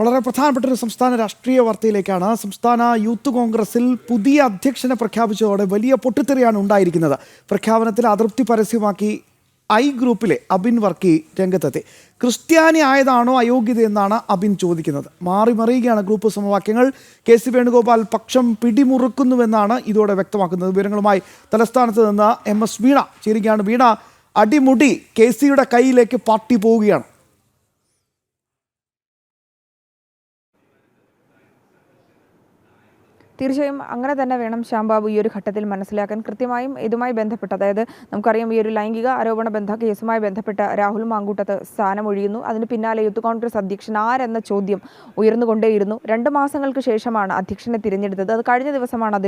വളരെ പ്രധാനപ്പെട്ട ഒരു സംസ്ഥാന രാഷ്ട്രീയ വാർത്തയിലേക്കാണ്. സംസ്ഥാന യൂത്ത് കോൺഗ്രസിൽ പുതിയ അധ്യക്ഷനെ പ്രഖ്യാപിച്ചതോടെ വലിയ പൊട്ടിത്തെറിയാണ് ഉണ്ടായിരിക്കുന്നത്. പ്രഖ്യാപനത്തിൽ അതൃപ്തി പരസ്യമാക്കി ഐ ഗ്രൂപ്പിലെ അബിൻ വർക്കി രംഗത്തെത്തി. ക്രിസ്ത്യാനി ആയതാണോ അയോഗ്യതയെന്നാണ് അബിൻ ചോദിക്കുന്നത്. മാറിമറിയുകയാണ് ഗ്രൂപ്പ് സമവാക്യങ്ങൾ. കെ സി വേണുഗോപാൽ പക്ഷം പിടിമുറുക്കുന്നുവെന്നാണ് ഇതോടെ വ്യക്തമാക്കുന്നത്. വിവരങ്ങളുമായി തലസ്ഥാനത്ത് നിന്ന് MS വീണ ചേരുകയാണ്. വീണ, അടിമുടി കെ സിയുടെ കയ്യിലേക്ക് പാർട്ടി പോവുകയാണ്. തീർച്ചയായും അങ്ങനെ തന്നെ വേണം ശ്യാംബാബു ഈ ഒരു ഘട്ടത്തിൽ മനസ്സിലാക്കാൻ. കൃത്യമായും ഇതുമായി ബന്ധപ്പെട്ട്, അതായത് നമുക്കറിയാം ഈ ഒരു ലൈംഗിക ആരോപണ കേസുമായി ബന്ധപ്പെട്ട് രാഹുൽ മാങ്കൂട്ടത്ത് സ്ഥാനമൊഴിയുന്നു. അതിന് പിന്നാലെ യൂത്ത് കോൺഗ്രസ് അധ്യക്ഷൻ ആരെന്ന ചോദ്യം ഉയർന്നുകൊണ്ടേയിരുന്നു. 2 മാസങ്ങൾക്ക് ശേഷമാണ് അധ്യക്ഷനെ തിരഞ്ഞെടുത്തത്. അത് കഴിഞ്ഞ ദിവസമാണ്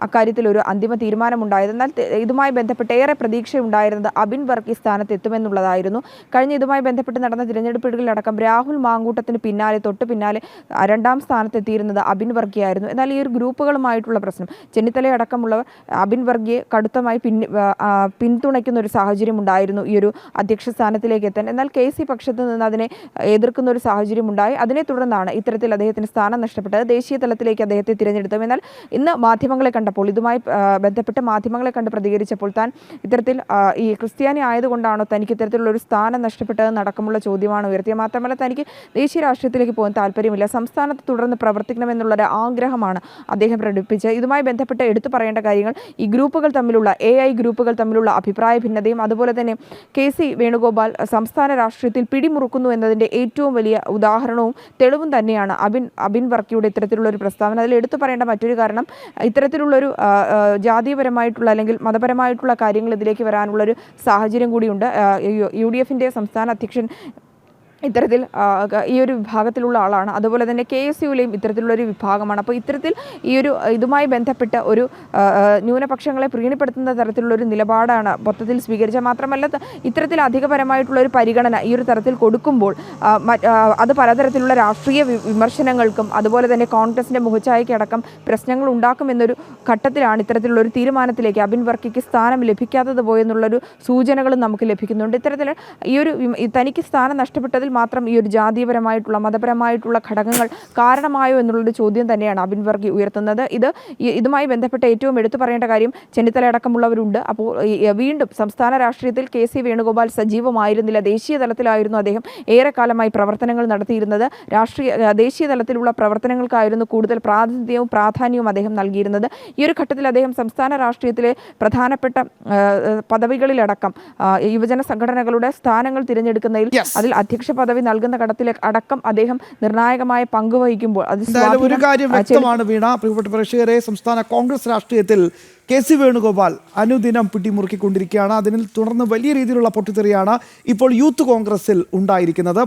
അക്കാര്യത്തിൽ ഒരു അന്തിമ തീരുമാനമുണ്ടായത്. എന്നാൽ ഇതുമായി ബന്ധപ്പെട്ട് ഏറെ പ്രതീക്ഷയുണ്ടായിരുന്നത് അബിൻ വർക്കി സ്ഥാനത്ത് എത്തുമെന്നുള്ളതായിരുന്നു. കഴിഞ്ഞ ഇതുമായി ബന്ധപ്പെട്ട് നടന്ന തിരഞ്ഞെടുപ്പുകളിലടക്കം രാഹുൽ മാങ്കൂട്ടത്തിന് പിന്നാലെ തൊട്ട് പിന്നാലെ 2ാം സ്ഥാനത്തെത്തിയിരുന്നത് അബിൻ വർക്കിയായിരുന്നു. എന്നാൽ ഈ ഒരു ഗ്രൂപ്പുകളുമായിട്ടുള്ള പ്രശ്നം, ചെന്നിത്തലയടക്കമുള്ളവർ അബിൻ വർഗിയെ കടുത്തമായി പിന്തുണയ്ക്കുന്ന ഒരു സാഹചര്യം ഉണ്ടായിരുന്നു ഈ ഒരു അധ്യക്ഷ സ്ഥാനത്തിലേക്ക് എത്താൻ. എന്നാൽ കെ സി പക്ഷത്ത് നിന്ന് അതിനെ എതിർക്കുന്ന ഒരു സാഹചര്യം ഉണ്ടായി. അതിനെ തുടർന്നാണ് ഇത്തരത്തിൽ അദ്ദേഹത്തിന് സ്ഥാനം നഷ്ടപ്പെട്ടത്. ദേശീയ തലത്തിലേക്ക് അദ്ദേഹത്തെ തിരഞ്ഞെടുത്തു. എന്നാൽ ഇന്ന് മാധ്യമങ്ങളെ കണ്ടപ്പോൾ, ഇതുമായി ബന്ധപ്പെട്ട് മാധ്യമങ്ങളെ കണ്ട് പ്രതികരിച്ചപ്പോൾ താൻ ഇത്തരത്തിൽ ഈ ക്രിസ്ത്യാനി ആയതുകൊണ്ടാണോ തനിക്ക് ഇത്തരത്തിലുള്ള ഒരു സ്ഥാനം നഷ്ടപ്പെട്ടതെന്ന് അടക്കമുള്ള ചോദ്യമാണ് ഉയർത്തിയത്. മാത്രമല്ല തനിക്ക് ദേശീയ രാഷ്ട്രീയത്തിലേക്ക് പോകാൻ താല്പര്യമില്ല, സംസ്ഥാനത്ത് തുടർന്ന് പ്രവർത്തിക്കണമെന്നുള്ളൊരു ആഗ്രഹമാണ് അദ്ദേഹം പ്രകടിപ്പിച്ച്. ഇതുമായി ബന്ധപ്പെട്ട് എടുത്തു പറയേണ്ട കാര്യങ്ങൾ, ഈ ഗ്രൂപ്പുകൾ തമ്മിലുള്ള AI ഗ്രൂപ്പുകൾ തമ്മിലുള്ള അഭിപ്രായ ഭിന്നതയും അതുപോലെ തന്നെ കെ സി വേണുഗോപാൽ സംസ്ഥാന രാഷ്ട്രീയത്തിൽ പിടിമുറുക്കുന്നു എന്നതിൻ്റെ ഏറ്റവും വലിയ ഉദാഹരണവും തെളിവും തന്നെയാണ് അബിൻ വർക്കിയുടെ ഇത്തരത്തിലുള്ള ഒരു പ്രസ്താവന. അതിൽ എടുത്തു പറയേണ്ട മറ്റൊരു കാരണം, ഇത്തരത്തിലുള്ളൊരു ജാതീയപരമായിട്ടുള്ള അല്ലെങ്കിൽ മതപരമായിട്ടുള്ള കാര്യങ്ങൾ ഇതിലേക്ക് വരാനുള്ളൊരു സാഹചര്യം കൂടിയുണ്ട്. UDFൻ്റെ സംസ്ഥാന അധ്യക്ഷൻ ഇത്തരത്തിൽ ഈ ഒരു വിഭാഗത്തിലുള്ള ആളാണ്. അതുപോലെ തന്നെ KSUവിലെയും ഇത്തരത്തിലുള്ളൊരു വിഭാഗമാണ്. അപ്പോൾ ഇത്തരത്തിൽ ഇതുമായി ബന്ധപ്പെട്ട ഒരു ന്യൂനപക്ഷങ്ങളെ പ്രീണിപ്പെടുത്തുന്ന തരത്തിലുള്ളൊരു നിലപാടാണ് മൊത്തത്തിൽ സ്വീകരിച്ചത്. മാത്രമല്ല ഇത്തരത്തിൽ അധികപരമായിട്ടുള്ളൊരു പരിഗണന ഈ ഒരു തരത്തിൽ കൊടുക്കുമ്പോൾ അത് പലതരത്തിലുള്ള രാഷ്ട്രീയ വിമർശനങ്ങൾക്കും അതുപോലെ തന്നെ കോൺഗ്രസിൻ്റെ മുഖച്ഛായയ്ക്കടക്കം പ്രശ്നങ്ങൾ ഉണ്ടാക്കുമെന്നൊരു ഘട്ടത്തിലാണ് ഇത്തരത്തിലുള്ളൊരു തീരുമാനത്തിലേക്ക് അബിൻ വർക്കിക്ക് സ്ഥാനം ലഭിക്കാത്തത് പോയെന്നുള്ളൊരു സൂചനകളും നമുക്ക് ലഭിക്കുന്നുണ്ട്. ഇത്തരത്തിൽ തനിക്ക് സ്ഥാനം നഷ്ടപ്പെട്ടതിൽ മാത്രം ഈ ഒരു ജാതീയപരമായിട്ടുള്ള മതപരമായിട്ടുള്ള ഘടകങ്ങൾ കാരണമായോ എന്നുള്ളൊരു ചോദ്യം തന്നെയാണ് അബിൻ വർക്കി ഉയർത്തുന്നത്. ഇതുമായി ബന്ധപ്പെട്ട് ഏറ്റവും എടുത്തു പറയേണ്ട കാര്യം, ചെന്നിത്തല അടക്കമുള്ളവരുണ്ട്. അപ്പോൾ വീണ്ടും സംസ്ഥാന രാഷ്ട്രീയത്തിൽ കെ സി വേണുഗോപാൽ സജീവമായിരുന്നില്ല. ദേശീയ തലത്തിലായിരുന്നു അദ്ദേഹം ഏറെക്കാലമായി പ്രവർത്തനങ്ങൾ നടത്തിയിരുന്നത്. ദേശീയ തലത്തിലുള്ള പ്രവർത്തനങ്ങൾക്കായിരുന്നു കൂടുതൽ പ്രാധാന്യവും അദ്ദേഹം നൽകിയിരുന്നത്. ഈ ഒരു ഘട്ടത്തിൽ അദ്ദേഹം സംസ്ഥാന രാഷ്ട്രീയത്തിലെ പ്രധാനപ്പെട്ട പദവികളിലടക്കം യുവജന സംഘടനകളുടെ സ്ഥാനങ്ങൾ തിരഞ്ഞെടുക്കുന്നതിൽ അതിൽ അധ്യക്ഷ പദവി നൽകുന്ന ഘട്ടത്തിലേക്ക് അടക്കം അദ്ദേഹം നിർണായകമായ പങ്ക് വഹിക്കുമ്പോൾ ഒരു കാര്യം വ്യക്തമാണ് വീണ, പ്രിയപ്പെട്ട പ്രേക്ഷകരെ, സംസ്ഥാന കോൺഗ്രസ് രാഷ്ട്രീയത്തിൽ കെ സി വേണുഗോപാൽ അനുദിനം പിടിമുറുക്കിക്കൊണ്ടിരിക്കുകയാണ്. അതിനെ തുടർന്ന് വലിയ രീതിയിലുള്ള പൊട്ടിത്തെറിയാണ് ഇപ്പോൾ യൂത്ത് കോൺഗ്രസിൽ ഉണ്ടായിരിക്കുന്നത്.